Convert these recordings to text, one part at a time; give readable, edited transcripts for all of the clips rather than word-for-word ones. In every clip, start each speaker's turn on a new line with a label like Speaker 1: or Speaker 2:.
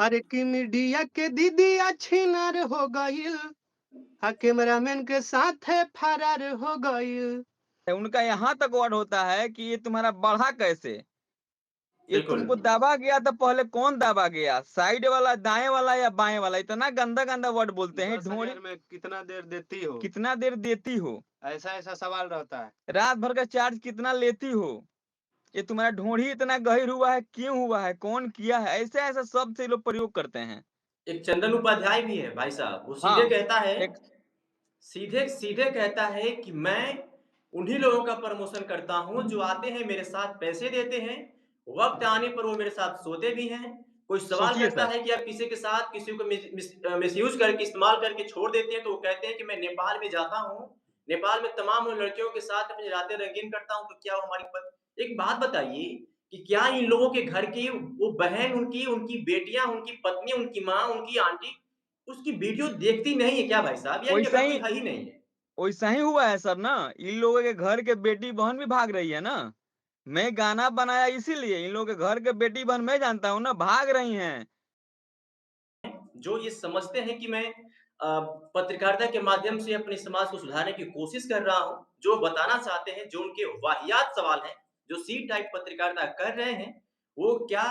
Speaker 1: हर की मीडिया के दीदिया छिनार हो गईल, कैमरामैन के साथ फरार हो गईल।
Speaker 2: उनका यहाँ तक वर्ड होता है कि ये तुम्हारा बढ़ा कैसे? ये
Speaker 1: बिल्कुल।
Speaker 2: तुमको दाबा गया था पहले कौन दाबा गया? साइड वाला, दाएँ वाला या बाएँ वाला? इतना गंदा-गंदा वर्ड बोलते हैं, ढोंड़ी
Speaker 1: 10,000 में कितना देर देती हो?
Speaker 2: कितना देर देती हो?
Speaker 1: ऐसा-ऐसा सवाल रहता है।
Speaker 2: रात भर का चार्ज कितना लेती हो? ये तुम्हारा ढोंढ़ी इतना गहीर हुआ है, क्यों हुआ है? कौन किया है? ऐसे-ऐसे शब्द से ये लोग प्रयोग करते हैं।
Speaker 1: एक चंदन उपाध्याय भी है भाई साहब, वो सीधे
Speaker 2: हाँ,
Speaker 1: कहता है,
Speaker 2: एक
Speaker 1: सीधे-सीधे कहता है कि मैं उन्हीं लोगों का प्रमोशन करता हूँ जो आते हैं मेरे साथ पैसे देते हैं, वक़्त आने पर वो मेरे साथ सोते भी हैं। कोई सवाल
Speaker 2: सोचिए
Speaker 1: करता
Speaker 2: सर,
Speaker 1: है कि आप किसी के साथ किसी को मिसयूज़ करके इस्तेमाल करके छोड़ देते हैं, तो वो कहते हैं कि मैं नेपाल में जाता हूँ, नेपाल में तमाम उन लड़कियों के साथ अपनी रातें रंगीन करता हूँ, तो क्या वो हमारी प एक बात बताइए कि क्या इन लोगों के घर की वो बहन उनकी, उनकी बेटियाँ, उनकी पत्नी, उनकी माँ, उनकी आंटी उसकी वीडियो देखती नहीं है क्या भाई साहब? या इनके
Speaker 2: वैसा
Speaker 1: घर कोई
Speaker 2: ही
Speaker 1: है ही नहीं है?
Speaker 2: वैसा ही हुआ है सर ना। इन लोगों के घर के बेटी-बहन भी भाग रही है ना। मैं गाना बनाया इसीलिए, इन लोगों के घर के बेटी-बहन मैं जानता हूँ ना, भाग रही हैं।
Speaker 1: जो ये समझते हैं कि मैं पत्रकारिता के माध्यम से अपने समाज को सुधारने की कोशिश कर रहा हूँ, जो बताना चाहते हैं, जो उनके वाहियात सवाल हैं, जो सी टाइप पत्रकारिता कर रहे हैं, वो क्या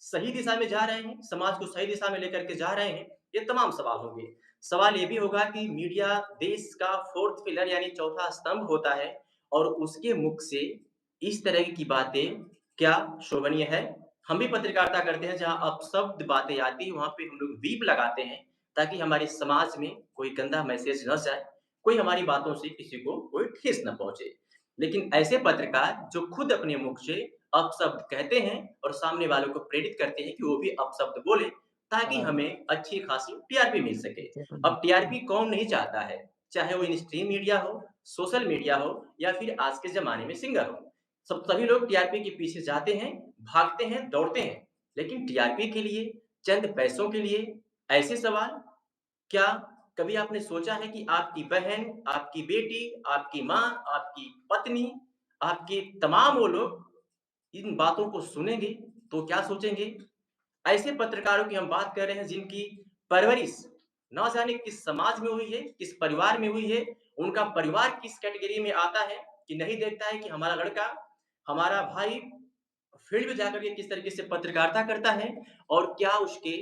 Speaker 1: सही दिशा में जा रहे हैं? समाज को सही दिशा में लेकर के जा रहे हैं? ये तमाम सवाल होंगे। सवाल ये भी होगा कि मीडिया देश का 4th पिलर यानी चौथा स्तंभ होता है और उसके मुख से इस तरह की बातें क्या शोभनीय है? हम भी पत्रकारिता करते हैं जहाँ अपशब्द बातें आती हैं, वहाँ पे हम लोग बीप लगाते हैं, ताकि हमारे समाज में कोई गंदा मैसेज न जाए, कोई हमारी बातों से किसी को कोई ठेस ना पहुँचे। लेकिन ऐसे पत्रकार जो खुद अपने मुख से अपशब्द कहते हैं और सामने वालों को प्रेरित करते हैं कि वो भी अपशब्द बोले, ताकि
Speaker 2: हाँ।
Speaker 1: हमें अच्छी खासी टीआरपी मिल सके। अब टीआरपी कौन नहीं चाहता है, चाहे वो इन स्ट्रीम मीडिया हो, सोशल मीडिया हो या फिर आज के ज़माने में सिंगर हो। सभी लोग टीआरपी के पीछे जाते हैं, भागते हैं, दौड़ते हैं, लेकिन टीआरपी के लिए, चंद पैसों के लिए ऐसे सवाल, क्या कभी आपने सोचा है कि आपकी बहन, आपकी बेटी, आपकी माँ, आपकी पत्नी, आपके तमाम वो लोग इन बातों को सुनेंगे, तो क्या सोचेंगे? ऐसे पत्रकारों की हम बात कर रहे हैं जिनकी परवरिश ना जाने किस समाज में हुई है, किस परिवार में हुई है, उनका परिवार किस कैटेगरी में आता है कि नहीं देखता है कि हमारा लड़का, हमारा भाई फील्ड में जाकर के किस तरीके से पत्रकारिता करता है और क्या उसके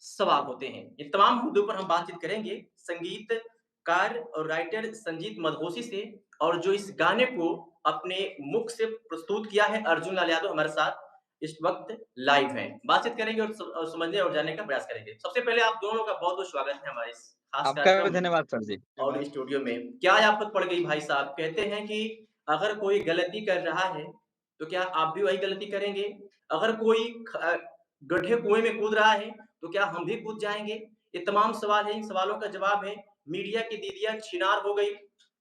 Speaker 1: सवाल होते हैं। ये तमाम मुद्दों पर हम बातचीत करेंगे संगीतकार और राइटर संजीत मधोसी से और जो इस गाने को अपने मुख से प्रस्तुत किया है अर्जुन लाल यादव हमारे साथ इस वक़्त लाइव हैं। बातचीत करेंगे और समझने और जानने का प्रयास करेंगे। सबसे पहले आप दोनों का बहुत-बहुत स्वागत है हमारे इस खास
Speaker 2: आपका भी
Speaker 1: कार्यक्रम में
Speaker 2: धन्यवाद सर जी।
Speaker 1: और स्टूडियो में। क्या आफ़त पड़ गई भाई साहब? कहते हैं कि अगर कोई गलती कर रहा है, तो क्या आप भी वही गलती करेंगे? अगर कोई गड्ढे कुएँ में कूद रहा है, तो क्या हम भी कूद जाएँगे? ये तमाम सवाल हैं, इन सवालों का जवाब है, मीडिया की दीदियाँ छिनार हो गई,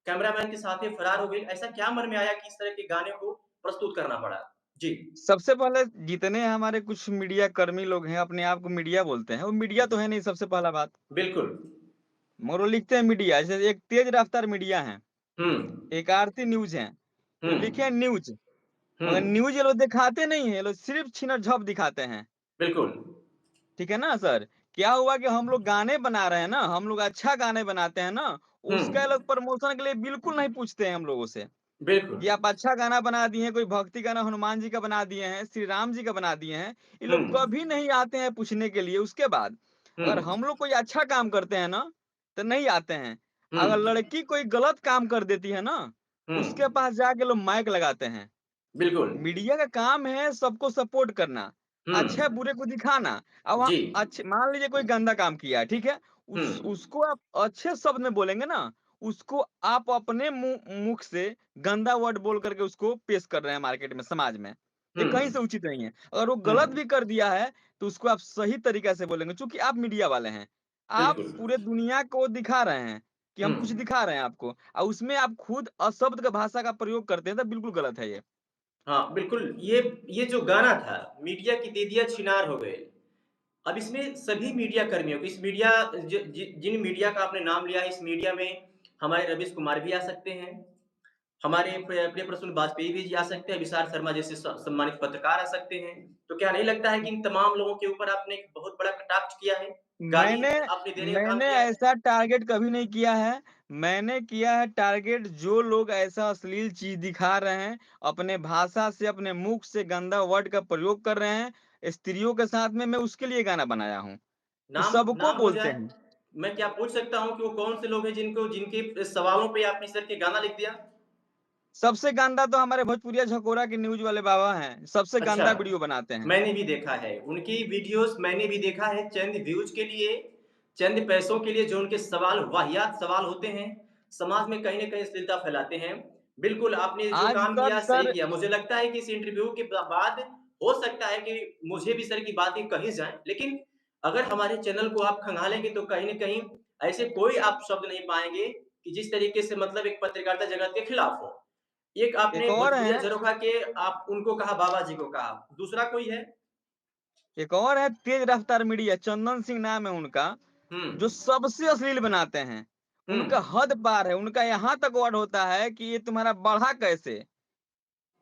Speaker 1: कैमरामैन के साथ ही फरार हो गई। ऐसा क्या मन में आया कि इस तरह के गाने को प्रस्तुत करना पड़ा? जी,
Speaker 2: सबसे पहले जितने हमारे कुछ मीडिया कर्मी लोग हैं, अपने आप को मीडिया बोलते हैं, वो मीडिया तो है नहीं सबसे पहला बात।
Speaker 1: बिल्कुल।
Speaker 2: मगर वो लिखते हैं मीडिया, जैसे एक तेज रफ्तार मीडिया है,
Speaker 1: हुँ,
Speaker 2: एक आरती न्यूज़ है, वो
Speaker 1: हुँ,
Speaker 2: लिखे हैं न्यूज़,
Speaker 1: हुँ,
Speaker 2: मगर न्यूज़ ये लोग दिखाते नहीं हैं, ये लोग सिर्फ़ छीना-झपट दिखाते हैं।
Speaker 1: बिल्कुल।
Speaker 2: ठीक है ना सर? क्या हुआ कि हम लोग गाने बना रहे हैं ना, हम लोग अच्छा गाने बनाते हैं ना,
Speaker 1: हुँ,
Speaker 2: उसका ये लोग प्रमोशन के लिए बिल्कुल नहीं पूछते हैं हम लोगों से,
Speaker 1: बिल्कुल।
Speaker 2: कि आप अच्छा गाना बना दिए हैं, कोई भक्ति गाना हनुमान जी का बना दिए हैं, श्री राम जी का बना दिए हैं, ये
Speaker 1: हुँ,
Speaker 2: लोग कभी नहीं आते हैं पूछने के लिए। उसके बाद
Speaker 1: हुँ,
Speaker 2: अगर हम लोग कोई अच्छा काम करते हैं ना, तो नहीं आते हैं।
Speaker 1: हुँ,
Speaker 2: अगर लड़की कोई गलत काम कर देती है ना,
Speaker 1: हुँ,
Speaker 2: उसके पास जाके लोग माइक लगाते हैं।
Speaker 1: बिल्कुल।
Speaker 2: मीडिया का काम है सबको सपोर्ट करना,
Speaker 1: हुँ,
Speaker 2: अच्छे-बुरे को दिखाना। अब वहाँ
Speaker 1: जी,
Speaker 2: अच्छे मान लीजिए कोई गंदा काम किया है, ठीक है?
Speaker 1: हुँ,
Speaker 2: उसको आप अच्छे शब्द में बोलेंगे ना, उसको आप अपने मुख से गंदा वर्ड बोल करके उसको पेश कर रहे हैं मार्केट में, समाज में। ये
Speaker 1: हुँ,
Speaker 2: कहीं से उचित नहीं है। अगर वो
Speaker 1: हुँ,
Speaker 2: गलत भी कर दिया है, तो उसको आप सही तरीक़े से बोलेंगे चूँकि आप मीडिया वाले हैं। आप
Speaker 1: बिल्कुल।
Speaker 2: पूरे दुनिया को दिखा रहे हैं कि
Speaker 1: हुँ,
Speaker 2: हम कुछ दिखा रहे हैं आपको और उसमें आप खुद अशब्द का भाषा का प्रयोग करते हैं, तो बिल्कुल गलत है ये।
Speaker 1: हाँ, बिल्कुल, ये जो गाना था, मीडिया की दीदियाँ छिनार हो गए। अब इसमें सभी मीडिया कर्मियों को इस मीडिया जिन मीडिया का आपने नाम लिया है, इस मीडिया में हमारे रवीश कुमार भी आ सकते हैं, हमारे प्रिय प्रसून वाजपेयी भी आ सकते हैं, विशाल शर्मा जैसे सम्मानित पत्रकार आ सकते हैं। तो क्या नहीं लगता है कि इन तमाम लोगों के ऊपर आपने एक बहुत बड़ा कटाक्ष किया है? गाली
Speaker 2: मैंने
Speaker 1: आपने देने का काम
Speaker 2: मैंने
Speaker 1: किया है?
Speaker 2: ऐसा टारगेट कभी नहीं किया है। मैंने किया है टारगेट जो लोग ऐसा अश्लील चीज़ दिखा रहे हैं, अपने भाषा से, अपने मुख से गंदा वर्ड का प्रयोग कर रहे हैं, स्त्रियों के साथ में, मैं उसके लिए गाना बनाया हूँ। कि
Speaker 1: नाम
Speaker 2: सबको
Speaker 1: नाम हो
Speaker 2: बोलते
Speaker 1: जाए?
Speaker 2: हैं।
Speaker 1: मैं क्या पूछ सकता हूँ कि वो कौन से लोग हैं जिनके सवालों पे आपने इस तरह के गाना लिख दिया?
Speaker 2: सबसे गंदा तो हमारे भोजपुरिया झकोरा के न्यूज़ वाले बाबा हैं, सबसे
Speaker 1: अच्छा,
Speaker 2: गंदा वीडियो बनाते हैं।
Speaker 1: मैंने भी देखा है। उनकी वीडियोज़ मैंने भी देखा है चंद व्यूज़ के लिए, चंद पैसों के लिए जो उनके सवाल वाहियात सवाल होते हैं, समाज में कहीं न कहीं अश्लीलता फैलाते हैं। बिल्कुल, आपने जो
Speaker 2: आज
Speaker 1: काम
Speaker 2: तक
Speaker 1: किया सही
Speaker 2: सर
Speaker 1: किया। मुझे लगता है कि इस इंटरव्यू के बाद हो सकता है कि मुझे भी सर की बातें कही जाएँ, लेकिन अगर हमारे चैनल को आप खंगालेंगे तो कहीं न कहीं ऐसे कोई आप शब्द नहीं पाएँगे कि जिस तरीके से मतलब एक पत्रकारिता जगत के खिलाफ हो। एक
Speaker 2: एक
Speaker 1: आपने
Speaker 2: और
Speaker 1: भोजपुरिया
Speaker 2: है
Speaker 1: झरोखा के आप उनको कहा, बाबा जी को कहा। दूसरा कोई है?
Speaker 2: एक और है तेज रफ्तार मीडिया, चंदन सिंह नाम है उनका,
Speaker 1: हुँ,
Speaker 2: जो सबसे अश्लील बनाते हैं।
Speaker 1: हुँ,
Speaker 2: उनका हद पार है, उनका यहाँ तक वर्ड होता है कि ये तुम्हारा बढ़ा कैसे?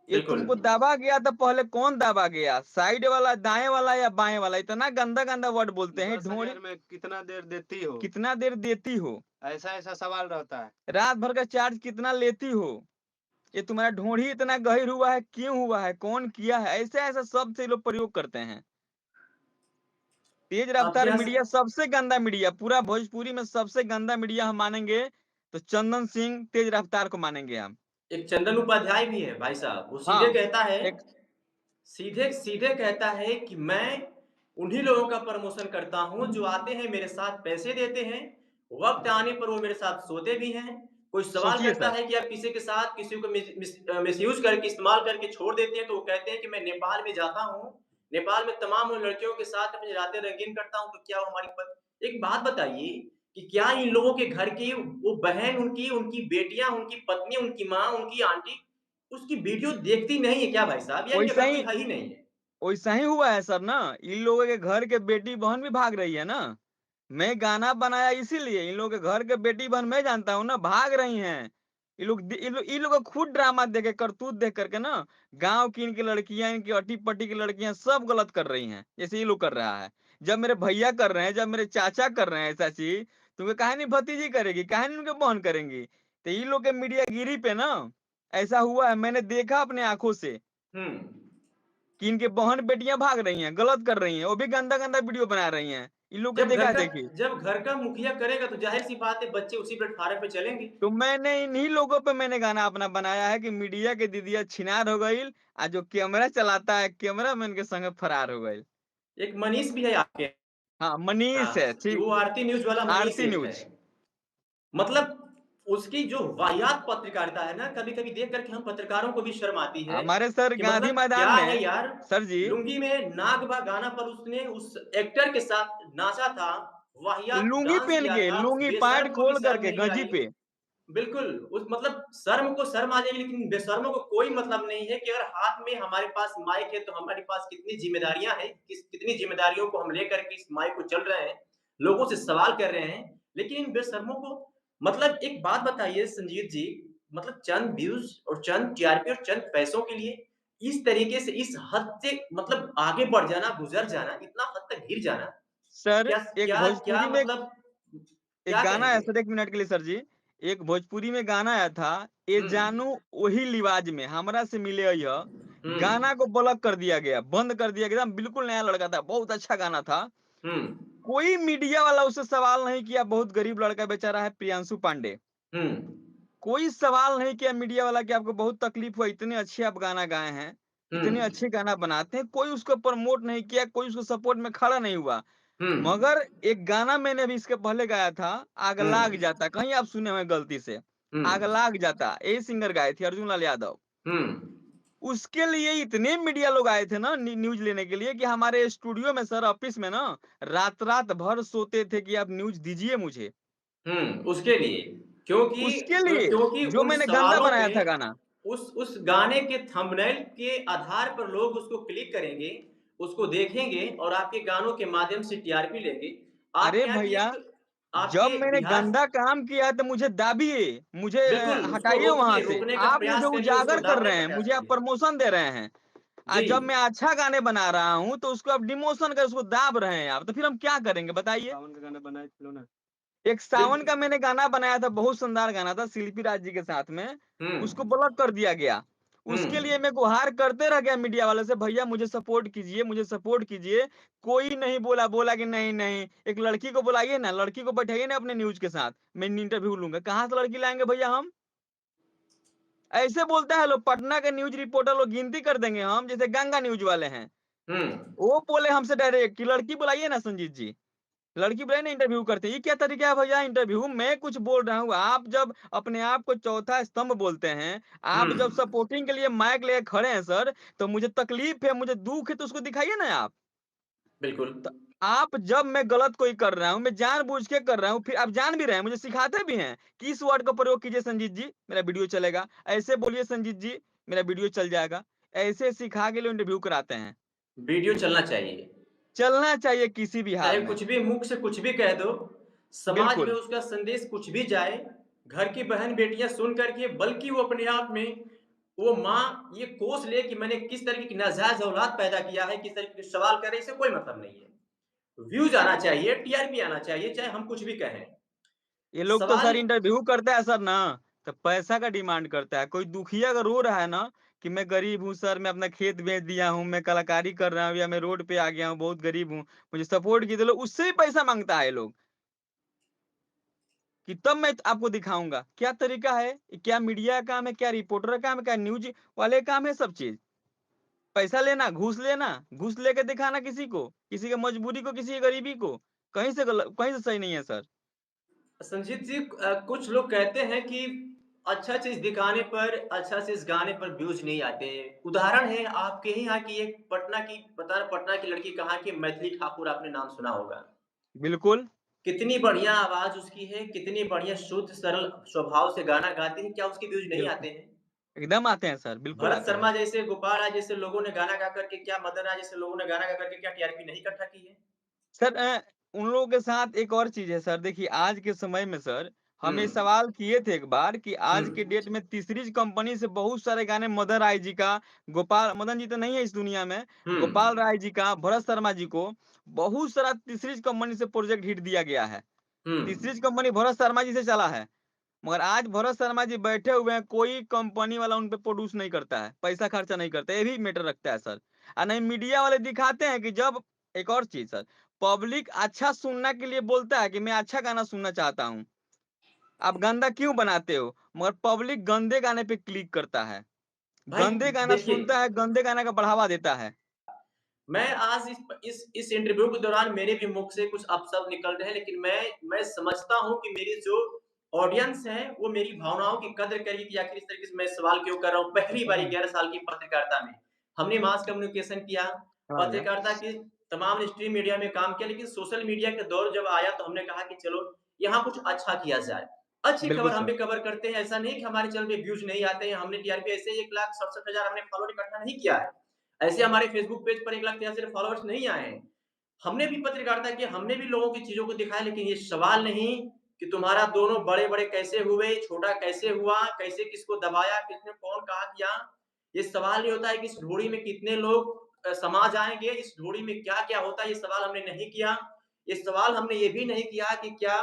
Speaker 2: ये
Speaker 1: बिल्कुल।
Speaker 2: तुमको दाबा गया तो पहले कौन दाबा गया? साइड वाला, दाएँ वाला या बाएँ वाला? इतना गंदा-गंदा वर्ड बोलते हैं,
Speaker 3: 10,000 में कितना देर देती हो?
Speaker 2: कितना देर देती हो?
Speaker 3: ऐसा-ऐसा सवाल रहता है।
Speaker 2: रात भर का चार्ज कितना लेती हो? ये तुम्हारा ढूँढ़ी इतना गहीर हुआ है, क्यों हुआ है? कौन किया है? ऐसे-ऐसे शब्द से ये लोग प्रयोग करते हैं। तेज
Speaker 1: आपके
Speaker 2: रफ्तार
Speaker 1: यहाँ
Speaker 2: मीडिया सबसे गंदा मीडिया, पूरा भोजपुरी में सबसे गंदा मीडिया हम मानेंगे, तो चंदन सिंह, तेज रफ्तार को मानेंगे हम।
Speaker 1: एक चंदन उपाध्याय भी है भाई साहब, वो सीधे
Speaker 2: हाँ,
Speaker 1: कहता है
Speaker 2: एक
Speaker 1: सीधे कहता है कि मैं उन्हीं लोगों का प्रमोशन करता हूँ जो आते हैं मेरे साथ पैसे देते हैं, वक़्त आने पर वो मेरे साथ सोते भी हैं। कोई सवाल
Speaker 2: सोचिए
Speaker 1: करता
Speaker 2: सर,
Speaker 1: है कि आप किसी के साथ किसी को मिसयूज़ करके इस्तेमाल करके छोड़ देते हैं, तो वो कहते हैं कि मैं नेपाल में जाता हूँ, नेपाल में तमाम उन लड़कियों के साथ अपनी रातें रंगीन करता हूँ, तो क्या वो हमारी प एक बात बताइए कि क्या इन लोगों के घर की वो बहन उनकी, उनकी बेटियाँ, उनकी पत्नी, उनकी माँ, उनकी आंटी उसकी वीडियो देखती नहीं है क्या भाई साहब? या इनके
Speaker 2: वैसा
Speaker 1: घर कोई
Speaker 2: ही
Speaker 1: है ही नहीं है?
Speaker 2: वैसा ही हुआ है सर ना, इन लोगों के घर के बेटी-बहन भी भाग रही है ना। मैं गाना बनाया इसीलिए, इन लोगों के घर के बेटी-बहन मैं जानता हूँ ना, भाग रही हैं। इन लोग का खुद ड्रामा देख के, करतूत देख कर के ना, गाँव की इनकी लड़कियाँ, इनकी अटी-पटी की लड़कियाँ सब गलत कर रही हैं, जैसे ये लोग कर रहा है। जब मेरे भैया कर रहे हैं, जब मेरे चाचा कर रहे हैं ऐसा चीज़, तो वे काहे नहीं भतीजी करेगी, काहे नहीं उनके बहन करेंगी? तो इन लोग के मीडियागिरी पे ना, ऐसा हुआ है, मैंने देखा अपने आँखों से।
Speaker 1: हुँ।
Speaker 2: कि इनके बहन-बेटियाँ भाग रही हैं, गलत कर रही हैं, वो भी गंदा-गंदा वीडियो बना रही हैं। इन लोग के देखा-देखी।
Speaker 1: जब घर का मुखिया करेगा तो ज़ाहिर-सी बात है बच्चे उसी प्लेटफ़ार्म पे चलेंगे।
Speaker 2: तो मैंने इन्हीं लोगों पे मैंने गाना अपना बनाया है कि मीडिया के दीदिया छिनार हो गईल, जो कैमरा चलाता है, कैमरामैन के संगे फरार हो गईल।
Speaker 1: एक मनीष भी है आपके
Speaker 2: हाँ, मनीष है,
Speaker 1: यहाँ,
Speaker 2: ठीक।
Speaker 1: वो आरती न्यूज़ वाला मनीष
Speaker 2: आरती
Speaker 1: एक है।
Speaker 2: न्यूज़।
Speaker 1: मतलब उसकी जो वाहियात पत्रकारिता है ना, कभी-कभी देख कर के हम पत्रकारों को भी शर्म आती है
Speaker 2: हमारे सर
Speaker 1: कि
Speaker 2: गांधी
Speaker 1: मतलब
Speaker 2: मैदान
Speaker 1: क्या है
Speaker 2: में
Speaker 1: यार,
Speaker 2: सर जी,
Speaker 1: लुंगी में नागबा गाना पर उसने उस एक्टर के साथ नाचा था, वाहियात
Speaker 2: लुंगी
Speaker 1: डांस
Speaker 2: पहन
Speaker 1: किया
Speaker 2: के,
Speaker 1: था, उस
Speaker 2: लुंगी पैंट
Speaker 1: बेशर्म को भी
Speaker 2: खोल
Speaker 1: शर्म
Speaker 2: करके
Speaker 1: नहीं
Speaker 2: गंजी
Speaker 1: आई।
Speaker 2: पे।
Speaker 1: बिल्कुल, उस मतलब शर्म को शर्म आ जाएगी लेकिन बेशर्मों को कोई मतलब नहीं है कि अगर हाथ में हमारे पास माइक है तो हमारे पास कितनी ज़िम्मेदारियाँ हैं, कितनी ज़िम्मेदारियों को हम लेकर के इस माइक को चल रहे हैं, लोगों से सवाल कर रहे हैं। लेकिन इन बेशर्मों को मतलब एक बात बताइए संजीव जी, मतलब चंद व्यूज़ और चंद टीआरपी और चंद पैसों के लिए इस तरीके से इस हद से मतलब आगे बढ़ जाना, गुज़र जाना, इतना हद तक गिर जाना,
Speaker 2: सर,
Speaker 1: क्या
Speaker 2: एक
Speaker 1: क्या क्या
Speaker 2: भोजपुरी में
Speaker 1: मतलब
Speaker 2: एक
Speaker 1: क्या
Speaker 2: गाना आया
Speaker 1: कहेंगे?
Speaker 2: सर, 1 मिनट के लिए सर जी। एक भोजपुरी में गाना आया था, ए
Speaker 1: हुँ,
Speaker 2: जानू ओही लिवाज में हमरा से मिले अइह।
Speaker 1: हुँ,
Speaker 2: गाना को ब्लॉक कर दिया गया, बंद कर दिया गया, एकदम बिल्कुल नया लड़का था, बहुत अच्छा गाना था।
Speaker 1: हुँ,
Speaker 2: कोई मीडिया वाला उससे सवाल नहीं किया, बहुत गरीब लड़का बेचारा है, प्रियांशु पांडे।
Speaker 1: हुँ,
Speaker 2: कोई सवाल नहीं किया मीडिया वाला कि आपको बहुत तकलीफ हुआ, इतने अच्छे आप गाना गाए हैं,
Speaker 1: हुँ,
Speaker 2: इतने अच्छे गाना बनाते हैं, कोई उसको प्रमोट नहीं किया, कोई उसको सपोर्ट में खड़ा नहीं हुआ।
Speaker 1: हुँ,
Speaker 2: मगर एक गाना मैंने अभी इसके पहले गाया था, आग
Speaker 1: हुँ,
Speaker 2: लाग जाता, कहीं आप सुने होंगे गलती से।
Speaker 1: हुँ,
Speaker 2: आग लाग जाता, यही सिंगर गाए थे, अर्जुन लाल यादव।
Speaker 1: हुँ,
Speaker 2: उसके लिए इतने मीडिया लोग आए थे ना न्यूज़ लेने के लिए कि हमारे स्टूडियो में सर, ऑफिस में ना, रात-रात भर सोते थे कि आप न्यूज़ दीजिए मुझे।
Speaker 1: उसके लिए
Speaker 2: उसके लिए,
Speaker 1: क्योंकि
Speaker 2: जो
Speaker 1: उन
Speaker 2: मैंने गंदा
Speaker 1: सवालों
Speaker 2: बनाया
Speaker 1: पे
Speaker 2: था गाना।
Speaker 1: उस गाने के थंबनेल के आधार पर लोग उसको क्लिक करेंगे, उसको देखेंगे और आपके गानों के माध्यम से टीआरपी लेंगे।
Speaker 2: अरे
Speaker 1: आपके यहाँ की
Speaker 2: भैया,
Speaker 1: एक
Speaker 2: जब
Speaker 1: आपके
Speaker 2: मैंने
Speaker 1: बिहार
Speaker 2: गंदा काम किया है तो मुझे दाबिए, मुझे
Speaker 1: बिल्कुल, उसको
Speaker 2: हटाइए वहाँ
Speaker 1: रोकिए,
Speaker 2: से।
Speaker 1: रोकने का
Speaker 2: आप मुझे
Speaker 1: प्रयास करिए, उसको
Speaker 2: उजागर कर
Speaker 1: दाबने
Speaker 2: रहे
Speaker 1: का
Speaker 2: हैं,
Speaker 1: प्रयास
Speaker 2: मुझे आप
Speaker 1: करिए।
Speaker 2: प्रमोशन दे रहे हैं।
Speaker 1: जी,
Speaker 2: जब मैं अच्छा गाने बना रहा हूँ तो उसको आप डिमोशन कर उसको दाब रहे हैं आप, तो फिर हम क्या करेंगे बताइए?
Speaker 3: सावन का गाना बनाए लो ना।
Speaker 2: एक सावन
Speaker 1: बिल्कुल।
Speaker 2: का मैंने गाना बनाया था, बहुत शानदार गाना था शिल्पी राज जी के साथ में,
Speaker 1: हुँ,
Speaker 2: उसको ब्लॉक कर दिया गया।
Speaker 1: हुँ,
Speaker 2: उसके लिए मैं गुहार करते रह गया मीडिया वाले से, भैया मुझे सपोर्ट कीजिए, मुझे सपोर्ट कीजिए। कोई नहीं बोला, बोला कि नहीं, नहीं, एक लड़की को बुलाइए ना, लड़की को बैठाइए ना अपने न्यूज़ के साथ, मैं इंटरव्यू लूँगा। कहाँ से लड़की लाएँगे भैया हम? ऐसे बोलता है लोग, पटना के न्यूज़ रिपोर्टर लोग गिनती कर देंगे हम, जैसे गंगा न्यूज़ वाले हैं।
Speaker 1: हुँ।
Speaker 2: वो बोले हमसे डायरेक्ट कि लड़की बुलाइए ना संजीत जी। लड़की बुलाइए ना इंटरव्यू करते हैं। ये क्या तरीका है भैया इंटरव्यू? मैं कुछ बोल रहा हूँ, आप जब अपने आप को चौथा स्तंभ बोलते हैं,
Speaker 1: हुँ,
Speaker 2: आप जब सपोर्टिंग के लिए माइक लेके खड़े हैं सर, तो मुझे तकलीफ है, मुझे दुःख है तो उसको दिखाइए ना आप।
Speaker 1: बिल्कुल।
Speaker 2: तो आप जब मैं गलत कोई कर रहा हूँ, मैं जानबूझ के कर रहा हूँ, फिर आप जान भी रहे हैं, मुझे सिखाते भी हैं कि इस वर्ड का प्रयोग कीजिए संजीत जी, मेरा वीडियो चलेगा। ऐसे बोलिए संजीत जी, मेरा वीडियो चल जाएगा। ऐसे सिखा के लोग इंटरव्यू कराते हैं।
Speaker 1: वीडियो चलना चाहिए।
Speaker 2: चलना चाहिए किसी भी
Speaker 1: चाहे
Speaker 2: हाल में।
Speaker 1: कुछ भी मुख से कुछ भी कह दो, समाज में
Speaker 2: बिल्कुल,
Speaker 1: उसका संदेश कुछ भी जाए, घर की बहन-बेटियाँ सुन कर के बल्कि वो अपने आप में वो माँ ये कोस ले कि मैंने किस तरीके की नाजायज़ औलाद पैदा किया है, किस तरीके के सवाल करे, इससे कोई मतलब नहीं है। व्यूज़ आना चाहिए, टीआरपी आना चाहिए, चाहे हम कुछ भी कहें।
Speaker 2: ये लोग तो
Speaker 1: सवाल
Speaker 2: सर इंटरव्यू करता है सर ना, तो पैसा का डिमांड करता है। कोई दुखिया अगर रो रहा है ना कि मैं गरीब हूँ सर, मैं अपना खेत बेच दिया हूँ, मैं कलाकारी कर रहा हूँ या मैं रोड पे आ गया हूँ, बहुत गरीब हूँ, मुझे सपोर्ट कीजिए, लोग उससे भी पैसा माँगता है ये लोग, कि तब मैं आपको दिखाऊँगा। क्या तरीका है? क्या मीडिया का काम है, क्या रिपोर्टर का काम है, क्या न्यूज़ वाले का काम है सब चीज़? पैसा लेना, घूस लेके दिखाना किसी को, किसी की मजबूरी को, किसी की गरीबी को, कहीं से सही नहीं है सर।
Speaker 1: संजीत जी कुछ लोग कहते हैं कि अच्छा चीज़ दिखाने पर, अच्छा चीज़ गाने पर व्यूज़ नहीं आते हैं। उदाहरण है आपके ही यहाँ की एक पटना की लड़की कहाँ की मैथिली ठाकुर आपने नाम सुना होगा।
Speaker 2: बिल्कुल,
Speaker 1: कितनी बढ़िया आवाज़ उसकी है, कितनी बढ़िया शुद्ध सरल स्वभाव से गाना गाती है, क्या उसके व्यूज़ नहीं
Speaker 2: बिल्कुल।
Speaker 1: आते हैं?
Speaker 2: एकदम आते हैं सर, बिल्कुल
Speaker 1: भरत
Speaker 2: आते हैं।
Speaker 1: शर्मा जैसे, गोपाल राय जैसे लोगों ने गाना गा कर के क्या मदन राय जैसे लोगों ने गाना गा कर के क्या टीआरपी नहीं इकट्ठा की है?
Speaker 2: सर उन लोगों के साथ एक और चीज़ है सर, देखिए आज के समय में सर,
Speaker 1: हुँ,
Speaker 2: हम ये सवाल किए थे एक बार कि
Speaker 1: हुँ,
Speaker 2: आज के डेट में तीसरी कंपनी से बहुत सारे गाने मदन राय जी का, गोपाल मदन जी तो नहीं है इस दुनिया में,
Speaker 1: हुँ,
Speaker 2: गोपाल राय जी का, भरत शर्मा जी को, बहुत सारा तीसरी कंपनी से प्रोजेक्ट हिट दिया गया है।
Speaker 1: हुँ।
Speaker 2: तीसरी कंपनी भरत शर्मा जी से चला है। मगर आज भरत शर्मा जी बैठे हुए हैं, कोई कंपनी वाला उन पे प्रोड्यूस नहीं करता है, पैसा खर्चा नहीं करता है, ये भी मैटर रखता है सर। नहीं मीडिया वाले दिखाते हैं कि जब एक और चीज़ सर, पब्लिक अच्छा सुनने के लिए बोलता है कि मैं अच्छा गाना सुनना चाहता हूँ। आप गंदा क्यों बनाते हो? मगर पब्लिक गंदे गाने पे क्लिक करता है।
Speaker 1: भाई
Speaker 2: गंदे गाना
Speaker 1: देखिए
Speaker 2: सुनता है, गंदे गाने का बढ़ावा देता है।
Speaker 1: मैं आज इस इंटरव्यू के दौरान मेरे भी मुख से कुछ अपशब्द निकल रहे हैं, लेकिन मैं समझता हूँ कि मेरी जो ऑडियंस है, वो मेरी भावनाओं की कदर करेगी कि आखिर इस तरीके से मैं सवाल क्यों कर रहा हूँ। पहली बारी 11 साल की पत्रकारिता में, हमने मास कम्युनिकेशन किया,
Speaker 2: हाँ भैया।
Speaker 1: पत्रकारिता की तमाम स्ट्रीम मीडिया में काम किया, लेकिन सोशल मीडिया का दौर जब आया तो हमने कहा कि चलो यहाँ कुछ अच्छा किया जाए। अच्छी
Speaker 2: बिल्कुल
Speaker 1: खबर हम
Speaker 2: सर,
Speaker 1: भी कवर करते हैं, ऐसा नहीं कि हमारे चैनल पे व्यूज़ नहीं आते हैं, हमने टीआरपी ऐसे ही 1,67,000 हमने फॉलोवर इकट्ठा नहीं किया है। ऐसे हमारे फेसबुक पेज पर 1,83,000 फॉलोवर्स नहीं आए हैं। हमने भी पत्रकारिता की, हमने भी लोगों की चीज़ों को दिखाया, लेकिन ये सवाल नहीं कि तुम्हारा दोनों बड़े-बड़े कैसे हुए, छोटा कैसे हुआ, कैसे किसको दबाया, किसने कौन कहा किया। ये सवाल नहीं होता है कि इस ढोड़ी में कितने लोग समा जाएँगे, इस ढोड़ी में क्या-क्या होता है, ये सवाल हमने नहीं किया। ये सवाल हमने ये भी नहीं किया कि क्या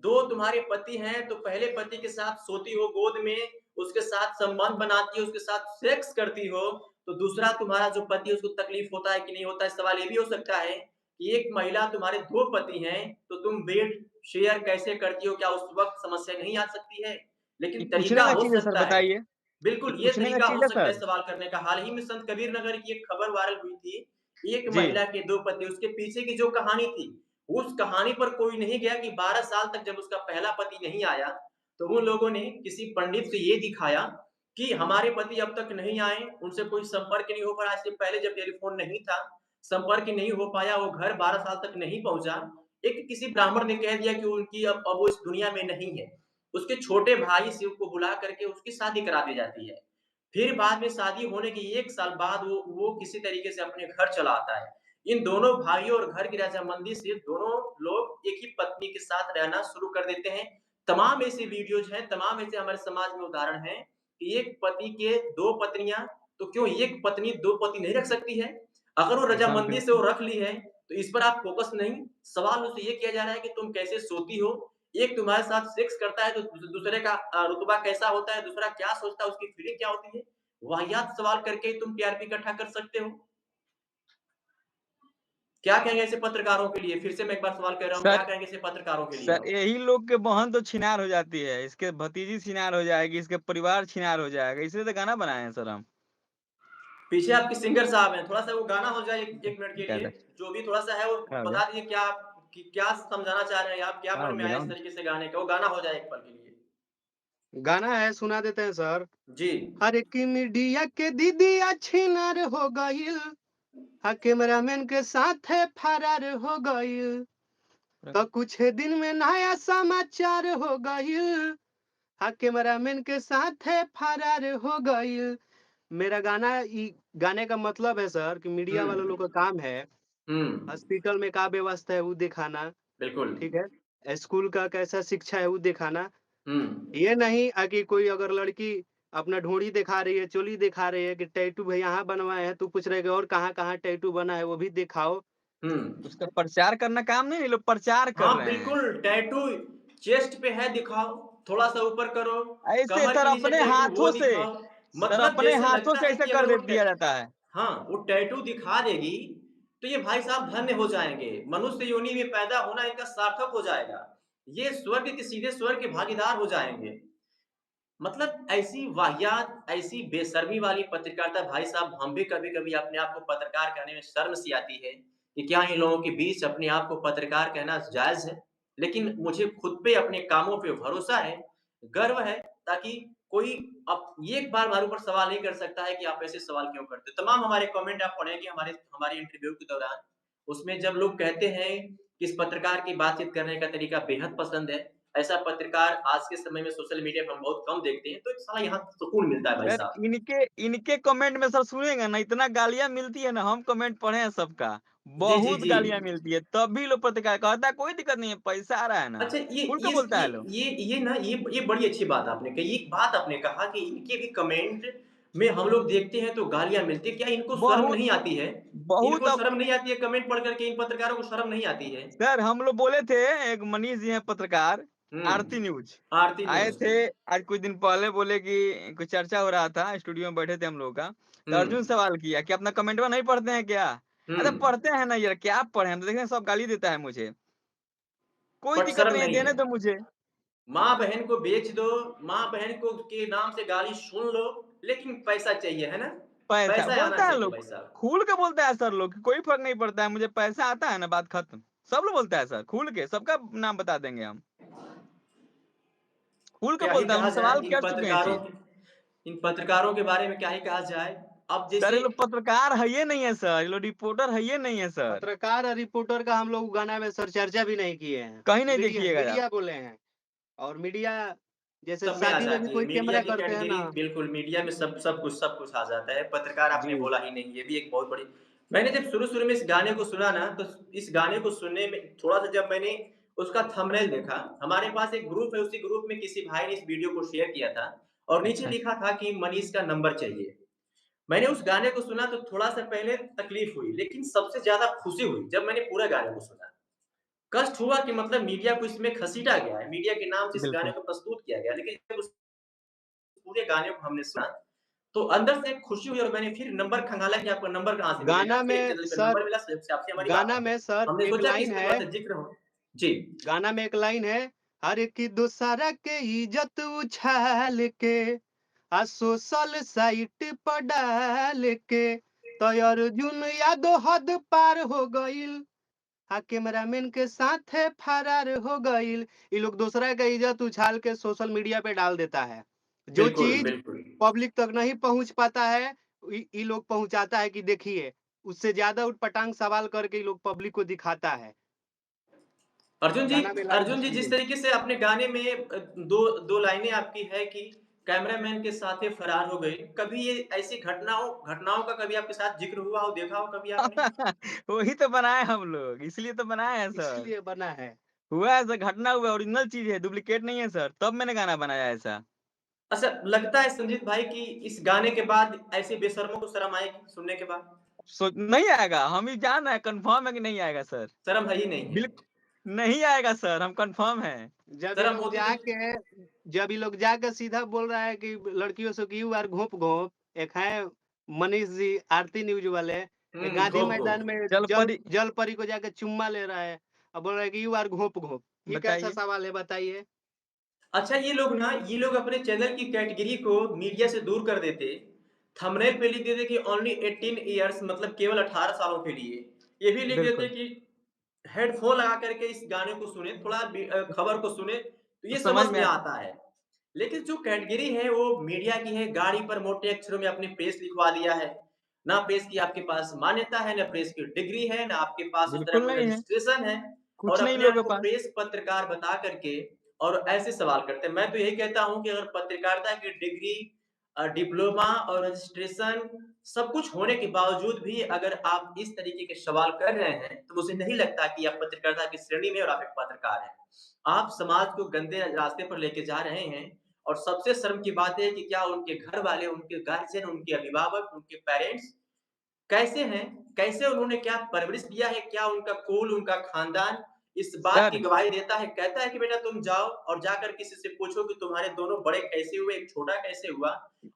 Speaker 1: 2 तुम्हारे पति हैं, तो पहले पति के साथ सोती हो गोद में, उसके साथ संबंध बनाती हो, उसके साथ सेक्स करती हो, तो दूसरा तुम्हारा जो पति है उसको तकलीफ होता है कि नहीं होता है? सवाल ये भी हो सकता है कि एक महिला तुम्हारे 2 पति हैं, तो तुम बेड शेयर कैसे करती हो? क्या उस वक़्त समस्या नहीं आ सकती है?
Speaker 2: ये
Speaker 1: लेकिन
Speaker 2: पूछने
Speaker 1: तरीका
Speaker 2: का
Speaker 1: हो
Speaker 2: चीज़ है सर
Speaker 1: सकता है।
Speaker 2: बताइए, ये
Speaker 1: बिल्कुल, ये
Speaker 2: पूछने का
Speaker 1: तरीका
Speaker 2: चीज़
Speaker 1: हो
Speaker 2: है
Speaker 1: सकता है
Speaker 2: सर?
Speaker 1: सवाल करने का। हाल ही में संत कबीर नगर की एक खबर वायरल हुई थी। एक
Speaker 2: जी,
Speaker 1: महिला के 2 पति, उसके पीछे की जो कहानी थी, उस कहानी पर कोई नहीं गया कि 12 साल तक जब उसका पहला पति नहीं आया, तो उन लोगों ने किसी पंडित से ये दिखाया कि हमारे पति अब तक नहीं आए, उनसे कोई संपर्क नहीं हो पाया। इससे पहले जब टेलीफ़ोन नहीं था, संपर्क नहीं हो पाया, वो घर 12 साल तक नहीं पहुँचा। एक किसी ब्राह्मण ने कह दिया कि उनकी अब वो इस दुनिया में नहीं है। उसके छोटे भाई से उसको बुला करके उसकी शादी करा दी जाती है। फिर बाद में शादी होने के 1 साल बाद वो किसी तरीके से अपने घर चला आता है। इन दोनों भाइयों और घर की रजामंदी से दोनों लोग एक ही पत्नी के साथ रहना शुरू कर देते हैं। तमाम ऐसे वीडियोज़ हैं, तमाम ऐसे हमारे समाज में उदाहरण हैं कि एक पति के 2 पत्नियाँ, तो क्यों एक पत्नी 2 पति नहीं रख सकती है? अगर वो
Speaker 2: एकदम
Speaker 1: रज़ामंदी से वो
Speaker 2: बिल्कुल।
Speaker 1: रख ली है, तो इस पर आप फ़ोकस नहीं, सवाल उससे ये किया जा रहा है कि तुम कैसे सोती हो? एक तुम्हारे साथ सेक्स करता है तो दूसरे का रुतबा कैसा होता है, दूसरा क्या सोचता है, उसकी फीलिंग क्या होती है? वाहियात सवाल करके ही तुम टीआरपी इकट्ठा कर सकते हो। क्या कहेंगे ऐसे पत्रकारों के लिए? फिर से मैं एक बार सवाल कर रहा हूँ, क्या
Speaker 2: सर
Speaker 1: कहेंगे ऐसे पत्रकारों के लिए
Speaker 2: सर
Speaker 1: हम?
Speaker 2: यही लोग के बहन तो छिनार हो जाती है, इसके भतीजी छिनार हो जाएगी, इसके परिवार छिनार हो जाएगा, इसलिए तो गाना बनाए हैं सर हम।
Speaker 1: पीछे आपके सिंगर साहब हैं, थोड़ा-सा वो गाना हो जाए 1 मिनट के
Speaker 2: क्या
Speaker 1: लिए,
Speaker 2: था?
Speaker 1: जो भी थोड़ा-सा है वो
Speaker 2: क्या हो गया?
Speaker 1: बता दीजिए क्या कि क्या समझाना चाह रहे हैं आप? क्या
Speaker 2: हाँ,
Speaker 1: मन में आया इस
Speaker 2: बैकग्राउंड।
Speaker 1: तरीके से गाने का? वो गाना हो जाए एक पल के लिए।
Speaker 3: गाना है, सुना देते हैं सर।
Speaker 1: जी।
Speaker 3: हर की मीडिया के दीदिया छिनार हो गईल, कैमरामैन के साथ फरार हो गईल, तो कुछ दिन में नया समाचार हो गईल, कैमरामैन के साथ फरार हो गईल। मेरा गाना गाने का मतलब है सर कि मीडिया वाले लोग
Speaker 1: हुँ,
Speaker 3: का काम है
Speaker 1: हुँ,
Speaker 3: हॉस्पिटल में क्या व्यवस्था है वो दिखाना,
Speaker 1: बिल्कुल।
Speaker 3: ठीक है, स्कूल का कैसा शिक्षा है वो दिखाना।
Speaker 1: हुँ,
Speaker 3: ये नहीं कि कोई अगर लड़की अपना ढोंढी दिखा रही है, चोली दिखा रही है कि टैटू भाई यहाँ बनवाए हैं, तू पूछ रहे कि और कहाँ कहाँ टैटू बना है वो भी दिखाओ।
Speaker 1: हुँ।
Speaker 2: उसका प्रचार करना काम नहीं, ये लोग प्रचार कर
Speaker 1: हाँ,
Speaker 2: रहे हैं।
Speaker 1: बिल्कुल, टैटू चेस्ट पे है दिखाओ, थोड़ा-सा ऊपर करो,
Speaker 2: ऐसे
Speaker 1: कमर
Speaker 2: सर
Speaker 1: के नीचे
Speaker 2: अपने
Speaker 1: टैटू वो
Speaker 2: हाथों से
Speaker 1: दिखाओ।
Speaker 2: सर
Speaker 1: मतलब
Speaker 2: अपने
Speaker 1: जैसे
Speaker 2: हाथों
Speaker 1: लगता
Speaker 2: से
Speaker 1: है
Speaker 2: ऐसे
Speaker 1: कि
Speaker 2: कर
Speaker 1: अगर वो
Speaker 2: दिया जाता है।
Speaker 1: हाँ, वो टैटू दिखा देगी, तो ये भाई साहब धन्य हो जाएँगे। मनुष्य योनि में पैदा होना इनका सार्थक हो जाएगा। ये स्वर्ग के सीधे स्वर्ग के भागीदार हो जाएँगे। मतलब ऐसी वाहियात, ऐसी बेशर्मी वाली पत्रकारिता भाई साहब हम भी कभी-कभी अपने आप को पत्रकार कहने में शर्म सी आती है, कि क्या इन लोगों के बीच अपने आप को पत्रकार कहना जायज़ है? लेकिन मुझे खुद पे अपने कामों पे भरोसा है, गर्व है, ताकि कोई अब ये एक बार हमारे ऊपर सवाल नहीं कर सकता है कि आप ऐसे सवाल क्यों करते हो? तमाम हमारे कमेंट आप पढ़ेंगे हमारे इंटरव्यू के दौरान, उसमें जब लोग कहते हैं कि इस पत्रकार की बातचीत करने का तरीका बेहद पसंद है, ऐसा पत्रकार आज के समय में सोशल मीडिया पे हम बहुत कम देखते हैं, तो साला यहाँ सुकून मिलता है भाई
Speaker 2: सर
Speaker 1: साहब।
Speaker 2: इनके इनके कमेंट में सर सुनेंगे ना इतना गालियाँ मिलती है ना, हम कमेंट पढ़े हैं सबका।
Speaker 1: जी, जी,
Speaker 2: बहुत
Speaker 1: जी।
Speaker 2: गालियाँ मिलती है, तब भी लोग पत्रकार कहता है कोई दिक्कत नहीं है, पैसा आ रहा है ना।
Speaker 1: अच्छा
Speaker 2: खुल के बोलता
Speaker 1: ये
Speaker 2: है लोग।
Speaker 1: ये ये ना ये बड़ी अच्छी बात आपने कही। एक बात आपने कहा कि इनके भी कमेंट में हम लोग देखते हैं तो गालियाँ मिलती हैं। क्या इनको शर्म
Speaker 2: बहुत
Speaker 1: नहीं आती है?
Speaker 2: बहुत
Speaker 1: इनको
Speaker 2: अब
Speaker 1: शर्म नहीं आती है कमेंट पढ़ कर के इन पत्रकारों को शर्म नहीं आती है?
Speaker 2: सर हम लोग बोले थे, एक मनीष जी हैं पत्रकार, आरती
Speaker 1: हुँ,
Speaker 2: न्यूज़,
Speaker 1: आरती
Speaker 2: आए
Speaker 1: न्यूज़।
Speaker 2: थे आज कुछ दिन पहले, बोले कि कुछ चर्चा हो रहा था, स्टूडियो में बैठे थे हम लोग का, तो
Speaker 1: हुँ,
Speaker 2: अर्जुन सवाल किया कि अपना कमेंटवा नहीं पढ़ते हैं क्या?
Speaker 1: हुँ,
Speaker 2: अरे पढ़ते हैं ना यार, क्या पढ़े? हम तो देख रहे हैं सब गाली देता है मुझे। कोई
Speaker 1: बट
Speaker 2: दिक्कत
Speaker 1: शर्म
Speaker 2: नहीं है,
Speaker 1: नहीं है।
Speaker 2: देने दो मुझे।
Speaker 1: माँ-बहन को बेच दो, माँ-बहन को के नाम से गाली सुन लो, लेकिन पैसा चाहिए, है ना?
Speaker 2: पैसा
Speaker 1: पैसा आना
Speaker 2: बोलता है
Speaker 1: चाहिए
Speaker 2: लोग,
Speaker 1: भाई साहब।
Speaker 2: खुल के बोलता है सर लोग कि कोई फ़र्क नहीं पड़ता है, मुझे पैसा आता है ना, बात खत्म। सब लोग बोलता है सर, खुल के, सबका नाम बता देंगे हम। खुल के
Speaker 1: क्या ही
Speaker 2: बोलता है,
Speaker 1: कहा
Speaker 2: हम
Speaker 1: जाए
Speaker 2: सवाल कर चुके हैं ये चीज़।
Speaker 1: इन पत्रकारों के बारे में क्या ही कहा जाए? अब
Speaker 2: सर
Speaker 1: जैसे
Speaker 2: ये लोग पत्रकार है ये नहीं है सर, ये लोग रिपोर्टर है ये नहीं है सर।
Speaker 3: पत्रकार और रिपोर्टर का हम लोग गाना में सर चर्चा भी नहीं किए हैं।
Speaker 2: कहीं नहीं
Speaker 3: मीडिया
Speaker 2: देखिएगा आप।
Speaker 3: मीडिया बोले हैं। और मीडिया जैसे
Speaker 1: सब में आ
Speaker 3: शादी में भी
Speaker 1: जाती है।
Speaker 3: कोई
Speaker 1: मीडिया
Speaker 3: कैमरा
Speaker 1: की
Speaker 3: करते हैं
Speaker 1: कैटेगरी
Speaker 3: ना।
Speaker 1: बिल्कुल मीडिया में सब कुछ आ जाता है। पत्रकार आपने
Speaker 3: जी।
Speaker 1: बोला ही नहीं, ये भी एक बहुत बड़ी मैंने जब शुरू-शुरू में इस गाने को सुना ना, तो इस गाने को सुनने में थोड़ा-सा जब मैंने उसका थंबनेल देखा, हमारे पास एक ग्रुप है, उसी ग्रुप में किसी भाई ने इस वीडियो को शेयर किया था और नीचे
Speaker 2: अच्छा।
Speaker 1: लिखा था कि मनीष का नंबर चाहिए। मैंने उस गाने को सुना तो थोड़ा-सा पहले तकलीफ हुई, लेकिन सबसे ज़्यादा खुशी हुई जब मैंने पूरे गाने को सुना। कष्ट हुआ कि मतलब मीडिया को इसमें घसीटा गया है, मीडिया के नाम से इस गाने
Speaker 2: बिल्कुल।
Speaker 1: को प्रस्तुत किया गया, लेकिन जब उस पूरे गाने को हमने सुना, तो अंदर से एक खुशी हुई और मैंने फिर नंबर खंगाला कि आपका नंबर कहाँ से मिलेगा?
Speaker 3: गाना
Speaker 1: फिर
Speaker 3: में
Speaker 1: जब
Speaker 3: सर
Speaker 1: नंबर मिला से आपसे हमारी बात
Speaker 3: गाना
Speaker 1: हो गई।
Speaker 3: में सर
Speaker 1: हमने
Speaker 3: एक
Speaker 1: सोचा कि इस
Speaker 3: लाइन
Speaker 1: पे
Speaker 3: है
Speaker 1: थोड़ा-सा ज़िक्र हो। जी,
Speaker 3: गाना में एक लाइन है, हर की दूसरा के इज्जत उछाल के सोशल साइट पर डाल के, तो अर्जुन यादव हद पार हो गईल, कैमरामैन के साथ फरार हो गईल। ये लोग दूसरा का इज्जत उछाल के सोशल मीडिया पे डाल देता है। जो
Speaker 1: बिल्कुल,
Speaker 3: चीज
Speaker 1: बिल्कुल।
Speaker 3: पब्लिक तक नहीं पहुंच पाता है, ये लोग पहुंचाता है कि देखिए, उससे ज्यादा उटपटांग सवाल करके ये लोग पब्लिक को दिखाता है।
Speaker 1: अर्जुन जी
Speaker 3: गाना में लाइन है
Speaker 1: अर्जुन जी जिस
Speaker 3: सुनिए।
Speaker 1: तरीके से अपने गाने में 2 लाइनें आपकी है कि कैमरामैन के साथ ये फरार हो गई। कभी ये ऐसी घटनाओं का कभी आपके साथ ज़िक्र हुआ हो, देखा हो कभी आपने?
Speaker 2: वही तो बनाए हम लोग, इसलिए तो बनाए हैं सर।
Speaker 3: इसलिए बना है।
Speaker 2: हुआ ऐसा, घटना हुआ, ओरिजिनल चीज़ है, डुप्लीकेट नहीं है सर, तब मैंने गाना बनाया ऐसा।
Speaker 1: अच्छा, लगता है संजीत भाई कि इस गाने के बाद ऐसे बेशर्मों को शर्म आएगी सुनने के बाद?
Speaker 2: नहीं आएगा, हम ही जान रहे हैं, कन्फर्म है कि नहीं आएगा सर।
Speaker 1: शर्म है ही नहीं है।
Speaker 2: बिल्क नहीं आएगा सर, हम कन्फर्म हैं।
Speaker 3: जब ये
Speaker 1: शर्म
Speaker 3: लोग
Speaker 1: होती तो
Speaker 3: जाके जब ये लोग जाके सीधा बोल रहा है कि लड़कियों से कि यू आर घोप-घोप, एक है मनीष जी आरती न्यूज़ वाले, गांधी
Speaker 1: घोप
Speaker 3: मैदान
Speaker 1: घोप।
Speaker 3: में
Speaker 2: चल
Speaker 3: जल
Speaker 2: परी
Speaker 3: जलपरी को जाके चुम्मा ले रहा है और बोल रहा है कि यू आर घोप-घोप। ये कैसा
Speaker 2: बताइए?
Speaker 3: सवाल है बताइए?
Speaker 1: अच्छा, ये लोग अपने चैनल की कैटेगरी को मीडिया से दूर कर देते। थंबनेल पे लिख देते कि ओनली 18 इयर्स, मतलब केवल 18 सालों के लिए। ये भी लिख देते
Speaker 2: बिल्कुल,
Speaker 1: कि हेडफ़ोन लगा कर के इस गाने को सुने, थोड़ा खबर को सुने, तो
Speaker 2: तो
Speaker 1: ये
Speaker 2: समझ
Speaker 1: समझ
Speaker 2: में
Speaker 1: में
Speaker 2: आ
Speaker 1: आता है। लेकिन जो कैटेगरी है वो मीडिया की है, गाड़ी पर मोटे अक्षरों में अपनी प्रेस लिखवा दिया है। ना प्रेस की आपके पास मान्यता है, ना प्रेस की डिग्री है, ना आपके पास उस तरह
Speaker 2: बिल्कुल
Speaker 1: कोई
Speaker 2: नहीं है,
Speaker 1: रजिस्ट्रेशन है, और
Speaker 2: कुछ नहीं
Speaker 1: अपने
Speaker 2: लोगों
Speaker 1: आप
Speaker 2: के
Speaker 1: को
Speaker 2: पास।
Speaker 1: प्रेस पत्रकार बता कर के और ऐसे सवाल करते हैं। मैं तो यही कहता हूँ कि अगर पत्रकारिता की डिग्री, डिप्लोमा और रजिस्ट्रेशन सब कुछ होने के बावजूद भी अगर आप इस तरीके के सवाल कर रहे हैं, तो मुझे नहीं लगता कि आप पत्रकारिता की श्रेणी में और आप एक पत्रकार हैं। आप समाज को गंदे रास्ते पर लेके जा रहे हैं, और सबसे शर्म की बात है कि क्या उनके घर वाले, उनके गार्जियन, उनके अभिभावक, उनके पेरेंट्स कैसे हैं? कैसे उन्होंने क्या परवरिश दिया है? क्या उनका कुल, उनका खानदान इस बात की
Speaker 2: सर,
Speaker 1: गवाही देता है? कहता है कि बेटा तुम जाओ और जाकर किसी से पूछो कि तुम्हारे दोनों बड़े कैसे हुए, एक छोटा कैसे हुआ?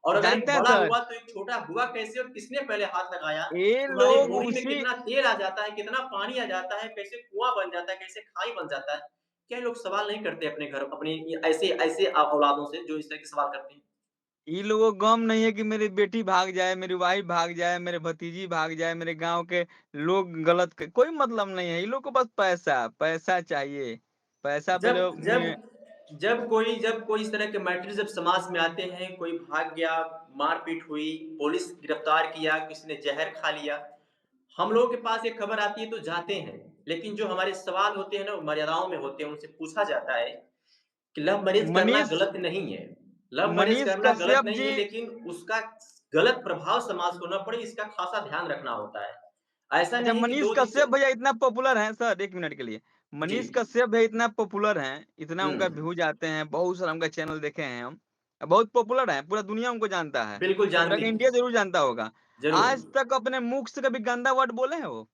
Speaker 1: और अगर एक
Speaker 2: जानते हैं
Speaker 1: बड़ा
Speaker 2: सर,
Speaker 1: हुआ तो एक छोटा हुआ कैसे और किसने पहले हाथ लगाया?
Speaker 2: ये
Speaker 1: तुम्हारी
Speaker 2: लोग
Speaker 1: मूढ़ी में
Speaker 2: उसी
Speaker 1: कितना तेल आ जाता है, कितना पानी आ जाता है, कैसे कुआँ बन जाता है, कैसे खाई बन जाता है? क्या ये लोग सवाल नहीं करते अपने घर, अपनी ऐसे ऐसे औलादों से जो इस तरह के सवाल करते हैं?
Speaker 2: इन लोगों को गम नहीं है कि मेरी बेटी भाग जाए, मेरी वाइफ भाग जाए, मेरे भतीजी भाग जाए, मेरे गाँव के लोग गलत क कोई मतलब नहीं है। इन लोग को बस पैसा, पैसा चाहिए। पैसा पे
Speaker 1: जब
Speaker 2: लोग
Speaker 1: जब जब कोई इस तरह के मैटर जब समाज में आते हैं, कोई भाग गया, मारपीट हुई, पुलिस गिरफ्तार किया, किसी ने जहर खा लिया, हम लोगों के पास एक खबर आती है तो जाते हैं। लेकिन जो हमारे सवाल होते हैं ना, वो मर्यादाओं में होते हैं, उनसे पूछा जाता है कि लव मैरेज करना
Speaker 2: मनीष
Speaker 1: गलत नहीं है। लव मैरेज
Speaker 2: मनीष
Speaker 1: करना गलत
Speaker 2: कश्यप
Speaker 1: नहीं
Speaker 2: जी
Speaker 1: है, लेकिन उसका गलत प्रभाव समाज को ना पड़े, इसका खासा ध्यान रखना होता है। ऐसा
Speaker 2: अच्छा,
Speaker 1: नहीं कि
Speaker 2: मनीष
Speaker 1: 2 दिन से।
Speaker 2: कश्यप भैया इतना पॉपुलर हैं सर, 1 मिनट के लिए।
Speaker 1: जी।
Speaker 2: मनीष कश्यप भैया इतना पॉपुलर हैं, इतना
Speaker 1: हुँ,
Speaker 2: उनका व्यूज़ आते हैं, बहुत सारा उनका चैनल देखे हैं हम। बहुत पॉपुलर हैं, पूरा दुनिया उनको जानता है।
Speaker 1: बिल्कुल
Speaker 2: पूरा
Speaker 1: जानती
Speaker 2: इंडिया
Speaker 1: है।
Speaker 2: ज़रूर जानता होगा।
Speaker 1: ज़रूर।
Speaker 2: आज तक अपने मुख से कभी गंदा वर्ड बोले हैं वो?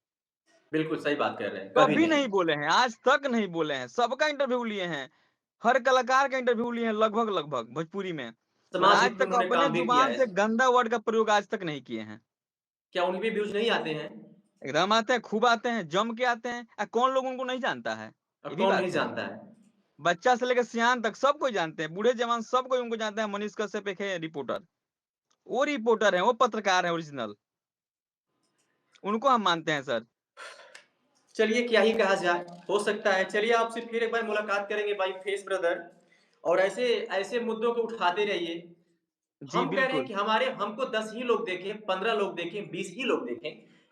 Speaker 1: बिल्कुल सही बात कह रहे हैं, कभी
Speaker 2: कभी
Speaker 1: नहीं।
Speaker 2: नहीं बोले हैं, आज तक नहीं बोले हैं। सबका इंटरव्यू लिए हैं, हर कलाकार का इंटरव्यू लिए हैं लगभग-लगभग भोजपुरी में। मगर
Speaker 1: समाज हित
Speaker 2: आज
Speaker 1: में
Speaker 2: तक
Speaker 1: उन्होंने
Speaker 2: अपने
Speaker 1: काम भी किया
Speaker 2: जुबान
Speaker 1: है।
Speaker 2: से गंदा वर्ड का प्रयोग आज तक नहीं किए हैं।
Speaker 1: क्या उनके भी व्यूज़ नहीं आते हैं?
Speaker 2: एकदम आते हैं, खूब आते हैं, जम के आते हैं। कौन लोग उनको नहीं जानता है? ये
Speaker 1: अब
Speaker 2: भी
Speaker 1: कौन नहीं
Speaker 2: बात है।
Speaker 1: जानता है?
Speaker 2: बच्चा से लेकर सियान तक सब कोई जानते हैं, बूढ़े जवान सब कोई उनको जानता है। मनीष कश्यप एक है रिपोर्टर, वो रिपोर्टर हैं, वो पत्रकार हैं ओरिजिनल, उनको हम मानते हैं सर।
Speaker 1: चलिए क्या ही कहा जाए, हो सकता है। चलिए आपसे फिर एक बार मुलाकात करेंगे बाय फेस ब्रदर, और ऐसे ऐसे मुद्दों को उठाते रहिए।
Speaker 2: जी,
Speaker 1: हम कह रहे हैं
Speaker 2: बिल्कुल,
Speaker 1: कि हमारे हमको 10 ही लोग देखें, 15 लोग देखें, 20 ही लोग देखें,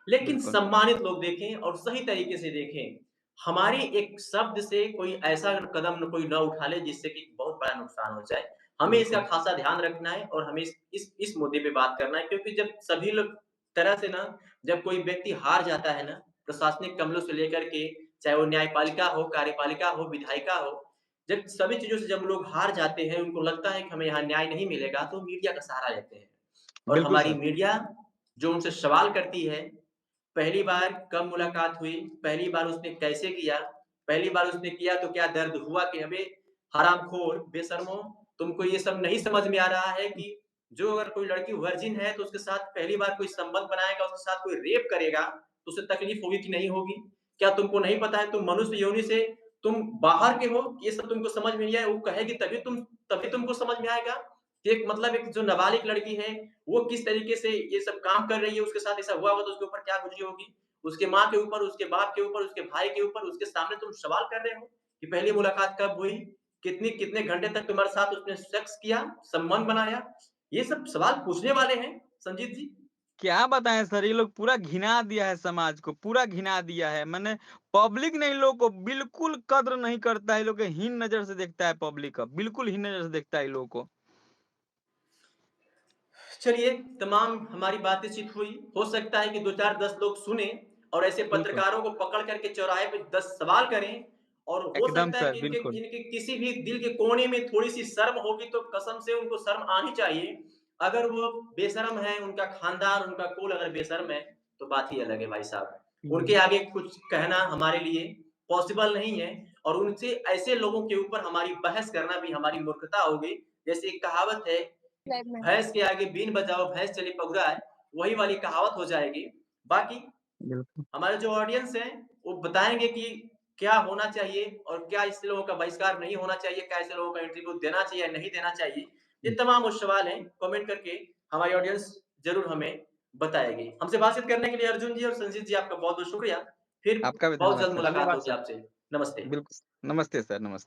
Speaker 1: लेकिन
Speaker 2: बिल्कुल,
Speaker 1: सम्मानित लोग देखें और सही तरीके से देखें। हमारी एक शब्द से कोई ऐसा कदम न कोई ना उठा ले जिससे कि बहुत बड़ा नुकसान हो जाए। हमें इसका
Speaker 2: बिल्कुल,
Speaker 1: खासा ध्यान रखना है और हमें इस मुद्दे पे बात करना है, क्योंकि जब सभी लोग तरह से ना, जब कोई व्यक्ति हार जाता है ना, प्रशासनिक अमलों से लेकर के, चाहे वो न्यायपालिका हो, कार्यपालिका हो, विधायिका हो, जब सभी चीज़ों से जब लोग हार जाते हैं, उनको लगता है कि हमें यहाँ न्याय नहीं मिलेगा, तो मीडिया का सहारा लेते हैं। और
Speaker 2: बिल्कुल
Speaker 1: हमारी
Speaker 2: सर,
Speaker 1: मीडिया जो उनसे सवाल करती है, पहली बार कब मुलाकात हुई, पहली बार उसने कैसे किया, पहली बार उसने किया तो क्या दर्द हुआ, कि अबे हरामखोर, बेशर्मों, तुमको ये सब नहीं समझ में आ रहा है कि जो अगर कोई लड़की वर्जिन है, तो उसके साथ पहली बार कोई संबंध बनाएगा, उसके साथ कोई रेप करेगा, तो उसे तकलीफ होगी कि नहीं होगी? क्या तुमको नहीं पता है, तुम मनुष्य योनि से तुम बाहर के हो, ये सब तुमको समझ में नहीं आया, वो कहेगी तभी तुमको समझ में आएगा। कि एक मतलब एक जो नाबालिग लड़की है, वो किस तरीके से ये सब काम कर रही है, उसके साथ ऐसा हुआ होगा तो उसके ऊपर क्या गुज़री होगी? उसके माँ के ऊपर, उसके बाप के ऊपर, उसके भाई के ऊपर, उसके सामने तुम सवाल कर रहे हो कि पहली मुलाकात कब हुई? कितने घंटे तक तुम्हारे साथ उसने सेक्स किया, संबंध बनाया? ये सब सवाल पूछने वाले हैं, संजीत जी।
Speaker 2: क्या बताएँ सर, ये लोग पूरा घिना दिया है समाज को, पूरा घिना दिया है। मैंने पब्लिक ने इन लोगों को बिल्कुल कद्र नहीं करता है, इन लोग के हीन नज़र से देखता है पब्लिक अब, बिल्कुल हीन नज़र से देखता है इन लोगों को।
Speaker 1: चलिए, तमाम हमारी बातचीत हुई। हो सकता है कि 2-4 10 लोग सुनें और ऐसे
Speaker 2: बिल्कुल,
Speaker 1: पत्रकारों को पकड़ कर के चौराहे पे 10 सवाल करें, और हो
Speaker 2: एकदम
Speaker 1: सकता है
Speaker 2: सर,
Speaker 1: कि इनके
Speaker 2: बिल्कुल।
Speaker 1: इनके किसी भी दिल के कोने में थोड़ी-सी शर्म होगी तो कसम से उनको शर्म आनी चाहिए। अगर वो बेशर्म हैं, उनका खानदान, उनका कुल अगर बेशर्म है, तो बात ही अलग है भाई साहब। उनके
Speaker 2: हुँ।
Speaker 1: आगे कुछ कहना हमारे लिए पॉसिबल नहीं है और उनसे ऐसे लोगों के ऊपर हमारी बहस करना भी हमारी मूर्खता होगी। जैसे एक कहावत है, भैंस के आगे बीन बजाओ, भैंस चली पगुराए, वही वाली कहावत हो जाएगी। बाकी
Speaker 2: बिल्कुल।
Speaker 1: हमारे जो ऑडियंस हैं, वो बताएँगे कि क्या होना चाहिए और क्या ऐसे लोगों का बहिष्कार नहीं होना चाहिए, क्या ऐसे लोगों का इंटरव्यू देना चाहिए या नहीं देना चाहिए। ये
Speaker 2: हुँ।
Speaker 1: तमाम वो सवाल हैं, कमेंट करके हमारी ऑडियंस ज़रूर हमें बताएगी। हमसे बातचीत करने के लिए अर्जुन जी और संजीत जी आपका बहुत-बहुत शुक्रिया। फिर
Speaker 2: आपका भी
Speaker 1: बहुत
Speaker 2: धन्यवाद
Speaker 1: जल्द
Speaker 2: सर।
Speaker 1: मुलाकात
Speaker 3: धन्यवाद
Speaker 1: होगी
Speaker 3: सर।
Speaker 1: आपसे। नमस्ते।
Speaker 2: बिल्कुल। नमस्ते सर, नमस्ते।